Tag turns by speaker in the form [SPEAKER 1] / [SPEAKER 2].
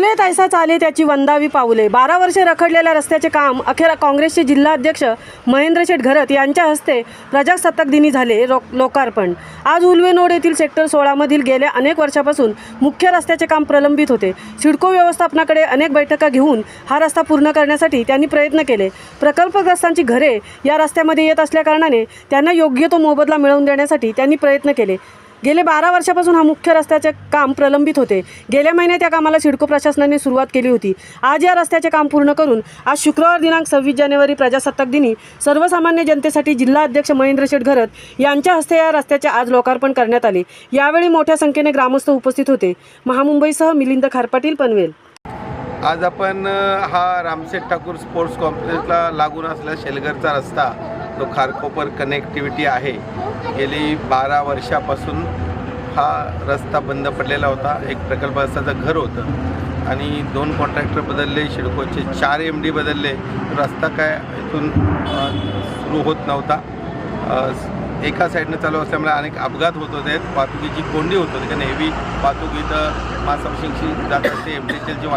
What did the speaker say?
[SPEAKER 1] चाले तैसा चाले त्याची वंदावी पाऊले। 12 वर्षे रखडलेल्या रस्त्याचे काम अखेर काँग्रेसचे जिल्हाध्यक्ष महेंद्र शेठ घरत यांच्या हस्ते प्रजासत्ताक दिनी झाले लोकार्पण। आज उल्वेनोड येथील सेक्टर 16 मधील गेल्या अनेक वर्षापासून मुख्य रस्त्याचे काम प्रलंबित होते। सिडको व्यवस्थापनाकडे अनेक बैठका घेऊन हा रस्ता पूर्ण करण्यासाठी त्यांनी प्रयत्न केले। प्रकल्पग्रस्तांची घरे या रस्त्यामध्ये येत असल्या कारणाने त्यांना योग्य तो मोबदला मिळवून देण्यासाठी त्यांनी प्रयत्न केले। गेले 12 वर्षापासून हा मुख्य रस्त्याचे काम प्रलंबित होते। गेल्या महिन्यात या कामाला सिडको प्रशासनाने सुरुवात केली होती। आज या रस्त्याचे काम पूर्ण करून आज शुक्रवार दिनांक 26 जानेवारी प्रजासत्ताक दिनी सर्वसामान्य जनतेसाठी जिल्हा अध्यक्ष महेंद्र शेठ घरत यांच्या हस्ते या रस्त्याचे आज लोकार्पण करण्यात आले। यावेळी मोठ्या संख्येने ग्रामस्थ उपस्थित होते। महामुंबईसह मिलिंद खारपाटील, पनवेल।
[SPEAKER 2] आज आपण हा रामसेठ ठाकूर स्पोर्ट्स कॉम्प्लेक्सला लागून असलेला शेलघरचा रस्ता तो खारकोपर कनेक्टिव्हिटी आहे। गेली 12 वर्षापासून हा रस्ता बंद पडलेला होता। एक प्रकल्पग्रस्ताचं घर होतं आणि 2 कॉन्ट्रॅक्टर बदलले, सिडकोचे 4 MD बदलले। रस्ता काय इथून सुरू होत नव्हता। एका साईडनं चालू असल्यामुळे अनेक अपघात होत होते, वाहतुकीची कोंडी होत होती, कारण हेवी वाहतूक इथं मासवशिंगशी जात असते। MDचे जे